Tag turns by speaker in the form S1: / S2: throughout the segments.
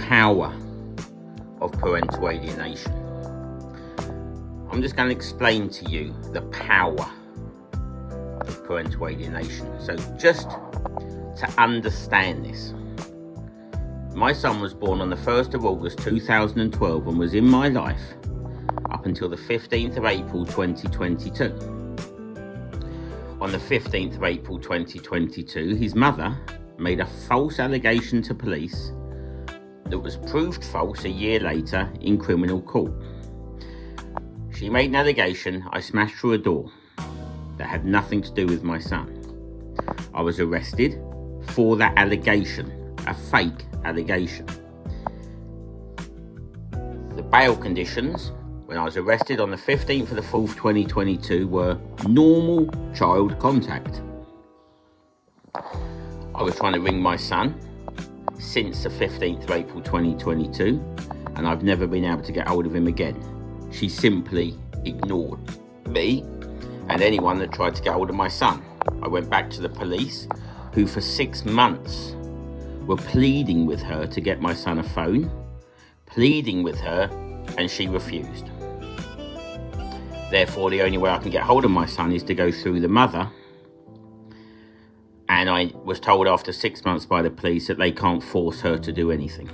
S1: power of parental alienation. I'm just going to explain to you the power of parental alienation. So just to understand this, my son was born on the 1st of August 2012 and was in my life up until the 15th of April 2022. On the 15th of April 2022, his mother made a false allegation to police that was proved false a year later in criminal court. She made an allegation I smashed through a door that had nothing to do with my son. I was arrested for that allegation, a fake allegation. The bail conditions when I was arrested on the 15th of the 4th 2022 were normal child contact. I was trying to ring my son since the 15th of April 2022 and I've never been able to get hold of him again. She simply ignored me and anyone that tried to get hold of my son. I went back to the police, who for 6 months were pleading with her to get my son a phone, pleading with her, and she refused. Therefore, the only way I can get hold of my son is to go through the mother. And I was told after 6 months by the police that they can't force her to do anything.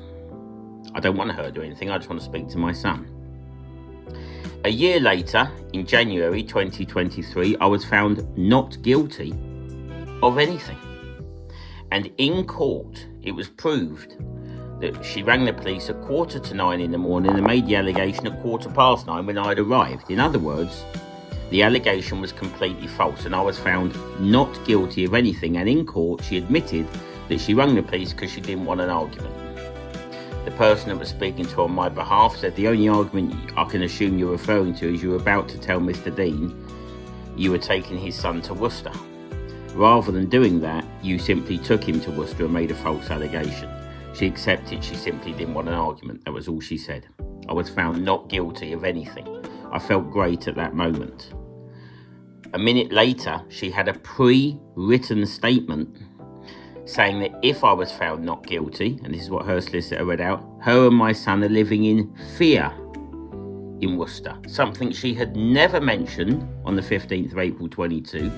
S1: I don't want her to do anything, I just want to speak to my son. A year later, in January 2023, I was found not guilty of anything. And in court, it was proved that she rang the police at 9:15 in the morning and made the allegation at 9:15 when I'd arrived. In other words, the allegation was completely false and I was found not guilty of anything. And in court, she admitted that she rang the police because she didn't want an argument. The person that was speaking to her on my behalf said the only argument I can assume you're referring to is you were about to tell Mr. Dean you were taking his son to Worcester. Rather than doing that, you simply took him to Worcester and made a false allegation. She accepted she simply didn't want an argument. That was all she said. I was found not guilty of anything. I felt great at that moment. A minute later, she had a pre-written statement saying that if I was found not guilty, and this is what her solicitor read out, her and my son are living in fear in Worcester, something she had never mentioned on the 15th of April 22,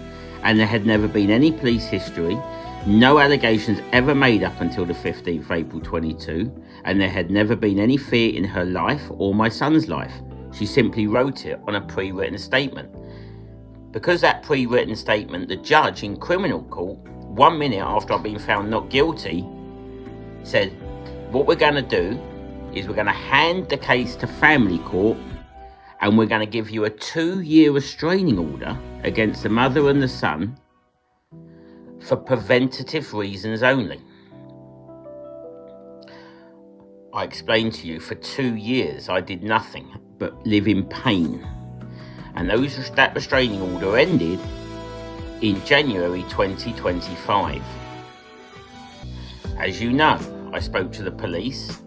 S1: and there had never been any police history, no allegations ever made up until the 15th of April 22, and there had never been any fear in her life or my son's life. She simply wrote it on a pre-written statement. Because that pre-written statement, the judge in criminal court, 1 minute after I'd been found not guilty, said, what we're going to do is we're going to hand the case to family court and we're going to give you a 2-year restraining order against the mother and the son for preventative reasons only. I explained to you for 2 years I did nothing but live in pain. And that restraining order ended in January 2025. As you know, I spoke to the police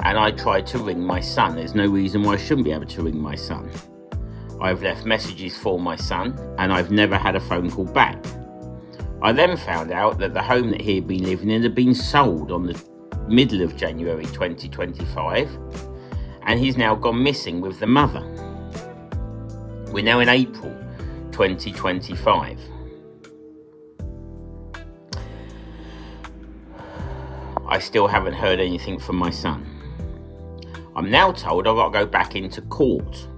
S1: and I tried to ring my son. There's no reason why I shouldn't be able to ring my son. I've left messages for my son and I've never had a phone call back. I then found out that the home that he had been living in had been sold on the middle of January 2025 and he's now gone missing with the mother. We're now in April 2025. I still haven't heard anything from my son. I'm now told I've got to go back into court.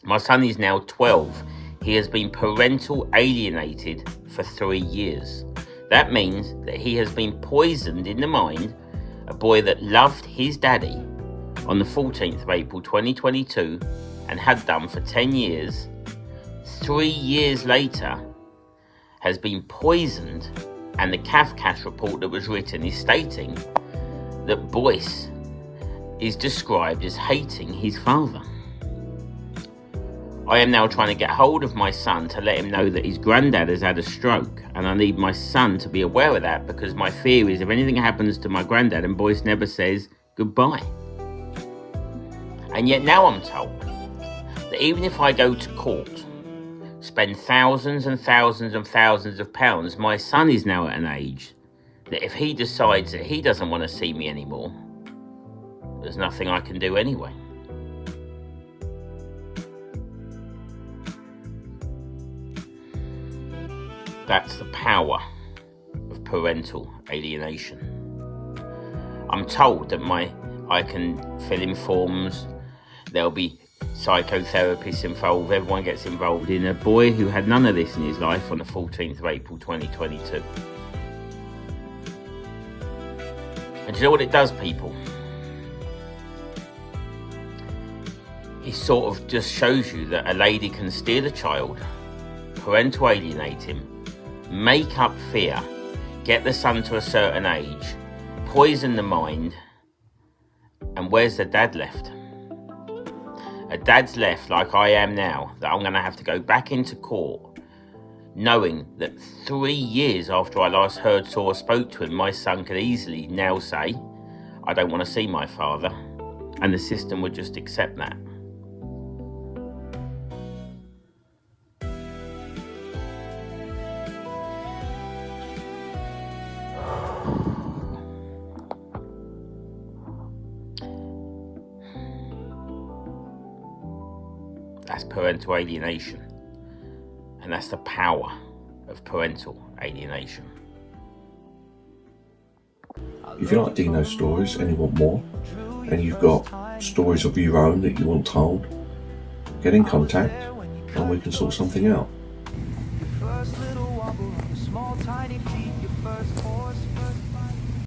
S1: My son is now 12. He has been parental alienated for 3 years. That means that he has been poisoned in the mind, a boy that loved his daddy on the 14th of April 2022 and had done for 10 years, 3 years later, has been poisoned, and the CAFCAS report that was written is stating that Boyce is described as hating his father. I am now trying to get hold of my son to let him know that his granddad has had a stroke, and I need my son to be aware of that because my fear is if anything happens to my granddad and Boyce never says goodbye. And yet now I'm told that even if I go to court, spend thousands and thousands and thousands of pounds, my son is now at an age that if he decides that he doesn't want to see me anymore, there's nothing I can do anyway. That's the power of parental alienation. I'm told that I can fill in forms, there'll be psychotherapists involved, everyone gets involved in a boy who had none of this in his life on the 14th of April 2022. And do you know what it does, people? It sort of just shows you that a lady can steal a child, parental alienate him, make up fear, get the son to a certain age, poison the mind, and where's the dad left? A dad's left like I am now, that I'm going to have to go back into court knowing that 3 years after I last heard, saw or spoke to him, my son could easily now say, I don't want to see my father, and the system would just accept that. That's parental alienation, and that's the power of parental alienation.
S2: If you like Deano stories and you want more, and you've got stories of your own that you want told, get in contact and we can sort something out.